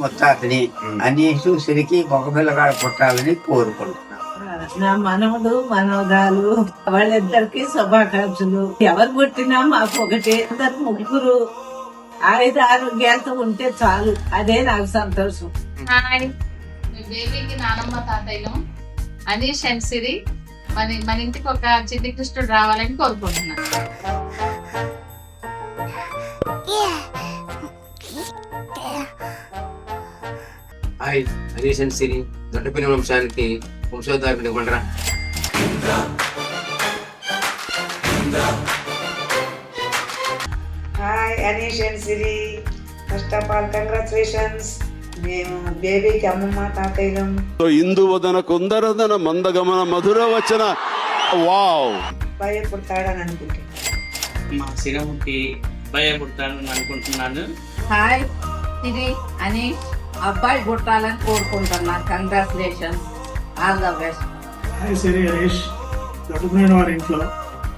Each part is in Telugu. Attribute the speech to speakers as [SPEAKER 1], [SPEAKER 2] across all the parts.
[SPEAKER 1] ముత్తాతని అనీషు సిరికి ఒక పిల్లగాడు పుట్టాలని కోరుకుంటున్నాను.
[SPEAKER 2] నా మనవడు మనవరాలు వాళ్ళిద్దరికి శుభాకాంక్షలు. ఎవరు పుట్టినా మాకు ఒకటే, అందరు ముగ్గురు ఆయుధ ఆరోగ్యాలతో ఉంటే చాలు, అదే నాకు సంతోషం.
[SPEAKER 3] హాయ్, మీ బేబీకి నానమ్మ తాతయ్యను అనీష్ అండ్ సిరి మన ఇంటికి ఒక చిన్ని కృష్ణుడు రావాలని కోరుకుంటున్నాను.
[SPEAKER 4] హాయ్, అనీష్ అండ్ సిరి దొడ్డపిన వంశానికి వంశోద్ధారకుడు ఇవ్వండిరా.
[SPEAKER 2] Hi Anish and Siri, first of all congratulations. మేము బేబీకి అమ్మమ్మ తాతయ్యం.
[SPEAKER 5] ఇందువదన కుందరదన మందగమన మధుర వచన వావ్
[SPEAKER 2] భయపడతాడని అనుకుంటున్నాను.
[SPEAKER 6] మా సిరముకి భయపడతానని అనుకుంటున్నాను.
[SPEAKER 7] హాయ్ సిరి అనీష్, అబ్బాయి పుట్టాలని కోరుకుంటున్నాను. Congratulations, all the best.
[SPEAKER 8] Hi Siri Harish, దొడ్డుకునే వారి ఇంట్లో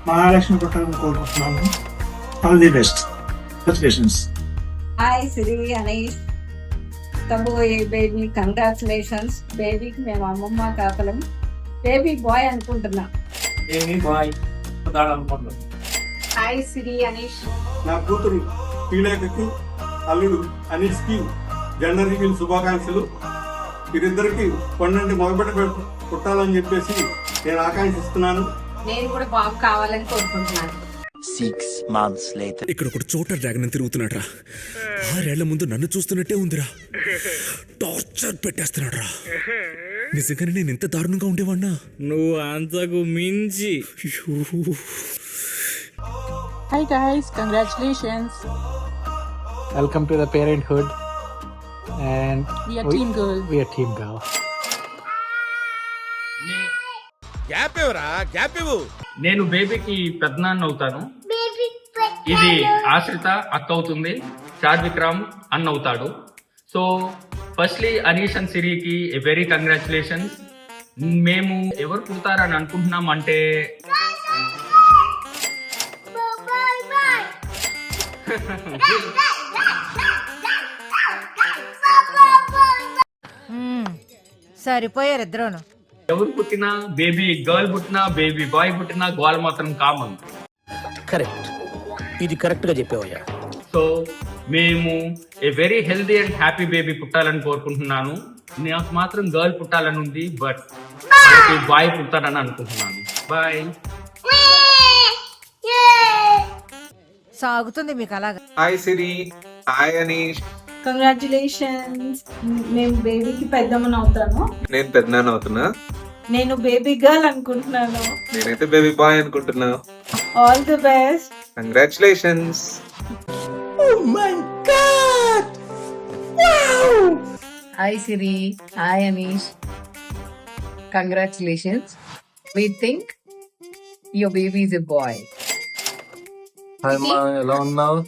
[SPEAKER 8] మహాలక్ష్మి పుట్టాలని కోరుకుంటున్నాను. All the best, congratulations.
[SPEAKER 7] Hi Siri Anish, కాబోయే బేబీ కంగ్రాచులేషన్స్. బేబీకి మేము అమ్మమ్మ తాతలం. బేబీ బాయ్ అనుకుంటున్నాం. హాయ్ సిరి అనీష్,
[SPEAKER 9] నా కూతురు శ్రీలేఖకి అల్లుడు అనీష్కి జెండర్ రివీల్ శుభాకాంక్షలు. వీరిద్దరికి పండంటి మగబిడ్డ పుట్టాలని చెప్పేసి నేను ఆకాంక్షిస్తున్నాను.
[SPEAKER 7] నేను కూడా బాబు కావాలని కోరుకుంటున్నాను.
[SPEAKER 10] 6 months later.
[SPEAKER 11] ఇక్కడ ఒక చోట డ్రాగన్ తిరుగుతున్నాడు రా. 6 ఏళ్ల ముందు నన్ను చూస్తున్నట్టే ఉందిరా. టార్చర్ పెట్టేస్తున్నాడు రా. నిజంగానే నేను ఇంత దారుణంగా ఉండేవాడినా?
[SPEAKER 6] నువ్వు అంతకు మించి.
[SPEAKER 12] Hi guys, congratulations.
[SPEAKER 8] Welcome to the parenthood. And
[SPEAKER 12] We are team girl.
[SPEAKER 8] We are team girl.
[SPEAKER 6] నేను బేబీకి పెద్దనాన్న అవుతాను. ఇది ఆశ్రిత అక్క అవుతుంది. చార్విక్ రామ్ అన్న అవుతాడు. సో ఫస్ట్లీ అనీష్ అండ్ సిరికి వెరీ కంగ్రాచులేషన్స్. మేము ఎవరు పుడతారని అనుకుంటున్నాం అంటే
[SPEAKER 7] సరిపోయారు ఇద్దరును.
[SPEAKER 6] ఎవరు పుట్టినా, బేబీ గర్ల్ పుట్టినా బేబీ బాయ్ పుట్టినా గోల్ మాత్రం కామన్.
[SPEAKER 10] కరెక్ట్, ఇది కరెక్ట్ గా చెప్పావయ్యా.
[SPEAKER 6] సో మేము a very healthy and happy baby పుట్టాలని కోరుకుంటున్నాను. నాకు మాత్రం గర్ల్ పుట్టాలని ఉంది, బట్ బాయ్ పుట్టాలని అనుకుంటున్నాను. బాయ్.
[SPEAKER 7] సాగుతుంది మీకు అలాగా.
[SPEAKER 4] Hi Siri, hi Anish.
[SPEAKER 12] Congratulations. నేను బేబీకి పెద్దమ్మని అవుతాను.
[SPEAKER 4] నేను పెద్దనాన్న అవుతున్నా.
[SPEAKER 12] నేను బేబీ గర్ల్ అనుకుంటున్నాను.
[SPEAKER 4] నేనైతే బేబీ బాయ్ అనుకుంటున్నా.
[SPEAKER 12] All the best.
[SPEAKER 4] Congratulations.
[SPEAKER 7] Hi Siri, hi Anish, congratulations. We think your baby is a boy.
[SPEAKER 5] Hi మా, ఎలా ఉన్నావు?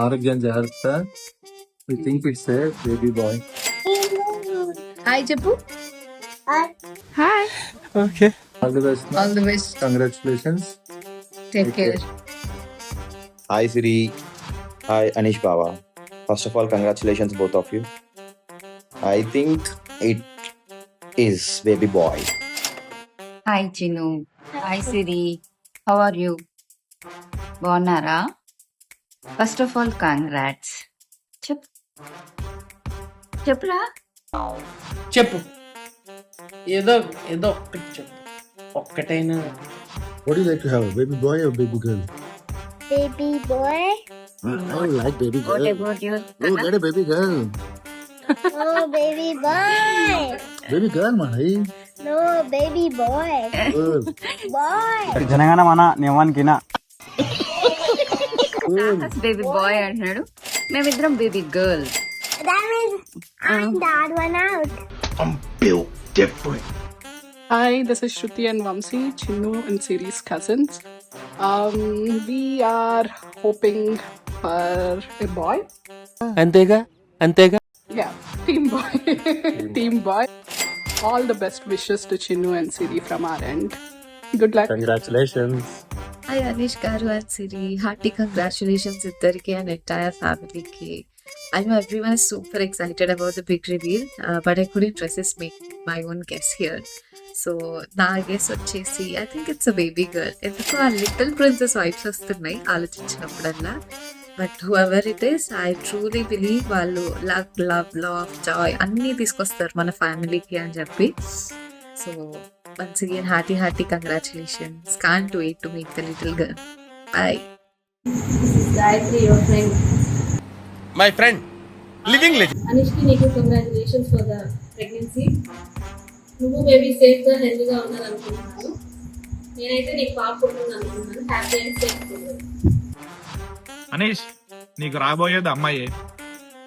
[SPEAKER 5] ఆరోగ్యం జాగ్రత్త. We think it's a baby boy.
[SPEAKER 7] Hi చెప్పు. Hi.
[SPEAKER 5] Okay, all the best.
[SPEAKER 7] All the best.
[SPEAKER 5] Congratulations.
[SPEAKER 7] Take care.
[SPEAKER 10] Hi Siri. Hi Anish Baba. First of all, congratulations both of you. I think it is baby boy.
[SPEAKER 7] Hi Chinu, hi Siri, how are you? బాగున్నారా? First of all congrats. చెప్పురా.
[SPEAKER 6] చెప్పు, ఏదో ఏదో ఒక్కటి చెప్పు, ఒక్కటైనా.
[SPEAKER 5] What do you like to have, a baby boy or baby girl?
[SPEAKER 13] Baby boy.
[SPEAKER 5] I like baby girl.
[SPEAKER 7] What about you?
[SPEAKER 5] Oh, get a baby girl.
[SPEAKER 13] Oh, baby boy.
[SPEAKER 5] Baby girl, man.
[SPEAKER 13] No, baby boy.
[SPEAKER 5] Girl.
[SPEAKER 13] Boy.
[SPEAKER 8] జనగణ మన నివాన్కినా
[SPEAKER 7] బేబీ బాయ్ అంటున్నాడు, మేమిద్దరం baby girl.
[SPEAKER 13] That means I'm the odd one out.
[SPEAKER 10] I'm built different.
[SPEAKER 12] Hi, this is Shruti and Vamsi, Chinnu and Siri's cousins. We are hoping for a boy.
[SPEAKER 6] అంతేగా అంతేగా.
[SPEAKER 12] Yeah, team boy. Team boy. All the best wishes to Chinnu and Siri from our end. Good luck.
[SPEAKER 5] Congratulations.
[SPEAKER 7] Hi Anish గారు అండ్ సిరి, హార్టీ కంగ్రాచులేషన్స్ ఇద్దరికి అండ్ ఎంటైర్ ఫ్యామిలీకి. I know everyone is super excited about the big reveal, but I couldn't resist my own guess here. So నా గెస్ వచ్చేసి I think it's a baby girl. ఎందుకో ఆ లిటిల్ ప్రిన్సెస్ వైబ్స్ వస్తున్నాయి ఆలోచించినప్పుడల్లా. But whoever it is, I truly believe వాళ్ళు లవ్ జాయ్ అన్నీ తీసుకొస్తారు మన ఫ్యామిలీకి అని చెప్పి. So once again happy congratulations. Can't wait to meet the little girl. Bye.
[SPEAKER 3] Gayatri, your friend.
[SPEAKER 11] My friend living legend.
[SPEAKER 3] Anishki, నీకు కంగ్రాచులేషన్స్ ఫర్ ద ప్రెగ్నెన్సీ. నువ్వు బేబీ సేఫ్గా హెల్తీగా ఉందని అనుకుంటున్నాను. నేనైతే నీకు పాప పుట్టింది అనుకుంటున్నాను. Happy and safe.
[SPEAKER 5] అనీష్, నీకు రాబోయేది అమ్మాయి,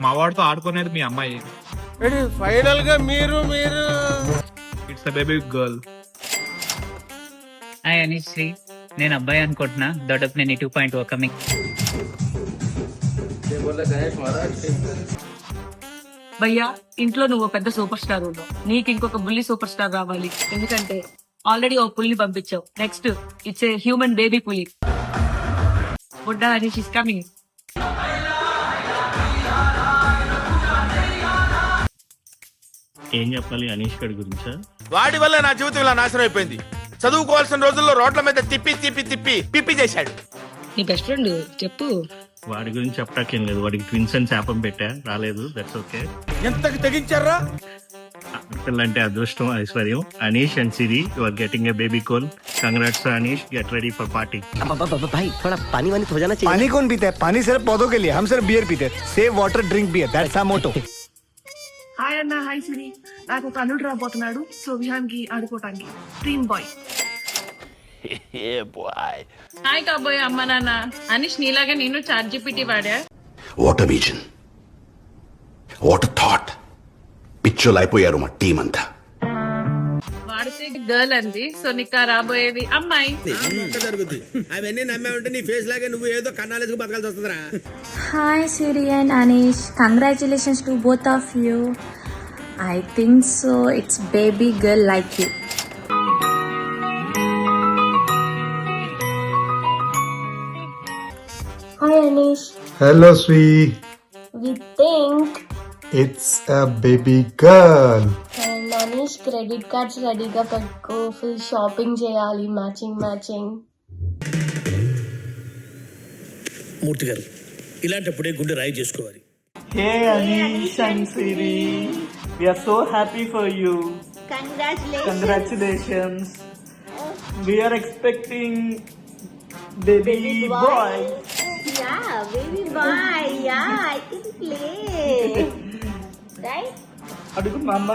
[SPEAKER 5] మా వాడితో ఆడుకునేది మీ అమ్మాయి.
[SPEAKER 11] ఫైనల్ గా మీరు
[SPEAKER 5] it's a baby girl.
[SPEAKER 14] Hi Anish Sri, నేను అబ్బాయి అనుకుంటున్నా. దొడ్డపు నేను 2.0 కమింగ్.
[SPEAKER 2] భయ్యా, ఇంట్లో నువ్వు పెద్ద సూపర్ స్టార్ ఉన్నావు, నీకు ఇంకొక బుల్లి సూపర్ స్టార్ రావాలి. ఎందుకంటే ఆల్రెడీ ఓ పులిని పంపించావు. Next it's a human baby పులి. బుడ్డా అనీష్ ఇస్ కమింగ్.
[SPEAKER 6] ఏం చెప్పాలి అనీష్ గడి గురించా?
[SPEAKER 11] వాడి వల్ల నా జీవితం ఇలా నాశనం అయిపోయింది. చదువుకోవాల్సిన రోజుల్లో రోడ్ల మీద తిప్పి తిప్పి తిప్పి పిప్పి చేశాడు.
[SPEAKER 2] నీ బెస్ట్ ఫ్రెండ్ చెప్పు.
[SPEAKER 6] వాడి గురించి చెప్పటాకేం లేదు. వాడికి ట్విన్స్ అని శాపం పెట్టా, రాలేదు. That's okay.
[SPEAKER 11] ఎంతకు తెగించారా?
[SPEAKER 6] పిల్లంటే అదృష్టం, ఐశ్వర్యం. Anish and Siri, you are getting a baby girl. Congrats Anish, get ready for party.
[SPEAKER 15] भाई थोड़ा पानी वानी हो जाना चाहिए.
[SPEAKER 16] पानी कौन पीता है? पानी सिर्फ पौधों के लिए, हम सिर्फ बियर पीते हैं. Save water, drink beer, that's our motto.
[SPEAKER 2] Hi అన్న, హాయ్ సిరి. నాకు ఒక అల్లుడు రాబోతున్నాడు, సో విహాన్కి ఆడుకోవటానికి డ్రీమ్ బాయ్. హాయ్ కాబోయే అమ్మ నాన్న. అనీష్ నీలాగా నేను ChatGPT వాడా.
[SPEAKER 11] What vision, what thought. పిచ్చోలు అయిపోయారు మా టీం అంతా.
[SPEAKER 2] వాడితే గర్ల్ అంది, సో నీకు రాబోయేది అమ్మాయి.
[SPEAKER 11] జరుగుద్ది అవన్నీ నమ్మే ఉంటే నీ ఫేస్ లాగే నువ్వు ఏదో కన్నాలేసుకు బతకాల్సి వస్తుందిరా.
[SPEAKER 13] Hi Siri and Anish, congratulations to both of you. I think so it's baby girl like you. Hi Anish,
[SPEAKER 16] Hello, sweet.
[SPEAKER 13] we think
[SPEAKER 16] It's a baby girl.
[SPEAKER 13] and Anish credit cards రెడీగా పెట్టుకో, ఫుల్ షాపింగ్ చేయాలి, మ్యాచింగ్.
[SPEAKER 11] మూర్తి గారు, ఇలాంటప్పుడే గుండె రాయి చేసుకోవాలి.
[SPEAKER 2] Hey Anish and Siri, we are so happy for you. Congratulations. We are expecting baby boy.
[SPEAKER 13] Yeah, baby boy. Yeah, I can play. Right?
[SPEAKER 2] అడుగు మామ.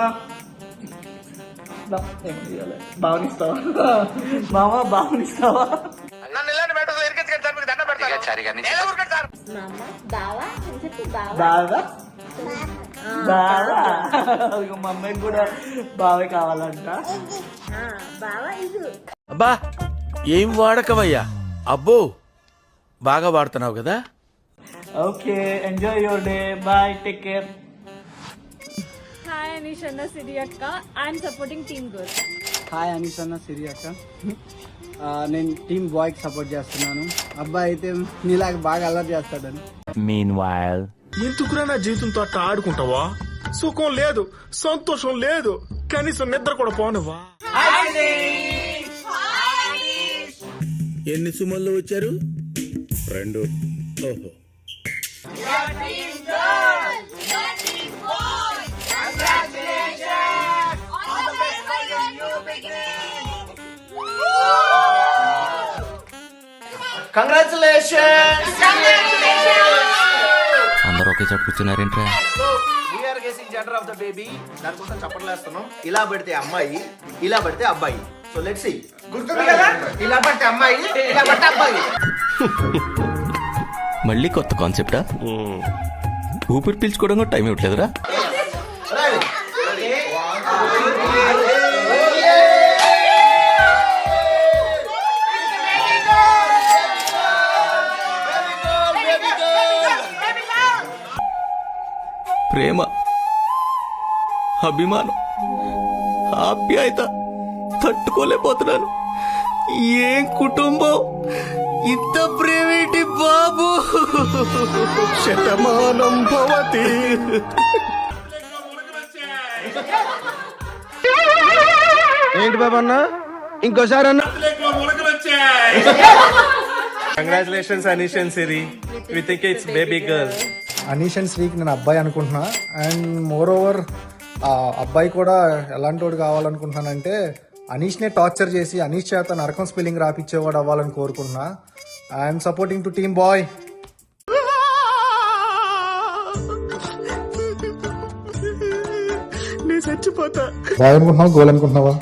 [SPEAKER 2] బావనిస్తావా మామ? బావనిస్తావా?
[SPEAKER 11] నన్ను ఇలాంటి మ్యాటర్స్ ఎరికెత్తుకెళ్ళి సార్ మీకు దండం పెడతాను.
[SPEAKER 13] Mama, bawa, అని చెప్పు bawa.
[SPEAKER 2] బాగా బావా. అదిగో మా అమ్మాయికి కూడా బావే కావాలంట.
[SPEAKER 13] Bawa ఇదు.
[SPEAKER 11] అబ్బా ఏం వాడకవయ్యా. అబ్బో బాగా వాడుతున్నావు కదా.
[SPEAKER 2] Okay, enjoy your day. Bye, take care.
[SPEAKER 12] Hi Anish and Siri akka. I am supporting Team Girl.
[SPEAKER 16] Hi Anish అన్న, సిరి అక్క. నేను టీమ్ బాయ్కి సపోర్ట్ చేస్తున్నాను. అబ్బాయి అయితే నీలాగా బాగా అల్లరి చేస్తాడని.
[SPEAKER 11] ఎందుకురా నా జీవితంతో అట్లా ఆడుకుంటావా? సుఖం లేదు, సంతోషం లేదు, కనీసం నిద్ర కూడా పోనవా? ఎన్ని సుమల్లో వచ్చారు? 2. ఓహో.
[SPEAKER 15] అందరూ ఒకే చోట కూర్చున్నారేంట్రా?
[SPEAKER 10] We're guessing gender of the baby. దానికోసం చప్పట్లేస్తున్నాం. ఇలా పడితే అమ్మాయి, ఇలా పడితే అబ్బాయి. So let's see. గుర్తుంది కదా? ఇలా పడితే అమ్మాయి, ఇలా పడితే అబ్బాయి.
[SPEAKER 15] మళ్ళీ కొత్త కాన్సెప్టా? ఊపిరి పీల్చుకోవడం కూడా టైం ఇవ్వట్లేదురా. ప్రేమ, అభిమానం, ఆప్యాయత తట్టుకోలేకపోతున్నాను. ఏం కుటుంబం, ఇంత ప్రేమేంటి బాబు.
[SPEAKER 11] శతమానం భవతి.
[SPEAKER 16] ఏంటి బాబు అన్న, ఇంకోసారి అన్న.
[SPEAKER 5] Congratulations Anish and Siri. We think it's baby girl.
[SPEAKER 8] Anish and శ్రీకి నేను అబ్బాయి అనుకుంటున్నా. అండ్ మోర్ ఓవర్ ఆ అబ్బాయి కూడా ఎలాంటి వాడు కావాలనుకుంటున్నానంటే అనీష్నే టార్చర్ చేసి అనీష్ చేత నరకం స్పెల్లింగ్ రాపిచ్చేవాడు అవ్వాలని కోరుకుంటున్నా. I'm supporting to team boy.
[SPEAKER 11] నేను చచ్చిపోతా.
[SPEAKER 8] బాయ్ అనుకుంటున్నావా, గోల్ అనుకుంటున్నావా?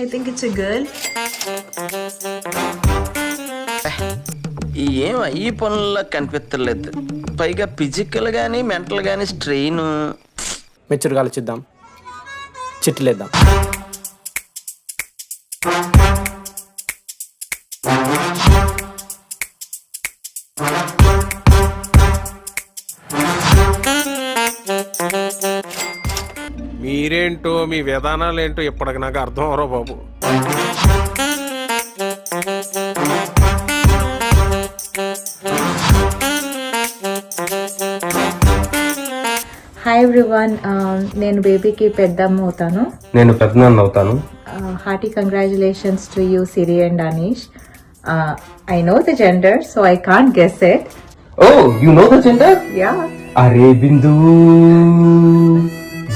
[SPEAKER 7] I think it's a girl.
[SPEAKER 15] ఏం ఈ పనుల్లో కనిపించలేదు. పైగా ఫిజికల్ గానీ మెంటల్ గానీ స్ట్రెయిన్.
[SPEAKER 16] మెచ్యూర్గా ఆలోచిద్దాం, చిట్టులేద్దాం.
[SPEAKER 5] మీరేంటో మీ విధానాలు ఏంటో ఇప్పటికి నాకు అర్థం అవరో బాబు.
[SPEAKER 13] హాయ్ ఎవ్రీవన్, నేను బేబీకి పెద్దమ్మ అవుతాను.
[SPEAKER 5] నేను పెద్దనాన్న అవుతాను.
[SPEAKER 13] Hearty congratulations to you Siri and Anish. I know the gender so I can't guess it.
[SPEAKER 5] Oh you know the gender?
[SPEAKER 13] Yeah.
[SPEAKER 5] అరే బిందు,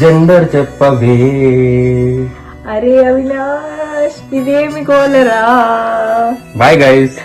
[SPEAKER 5] జెండర్ చెప్పవే.
[SPEAKER 13] అరే అవినాష్, ఇదేమి కోలరా.
[SPEAKER 5] Bye guys.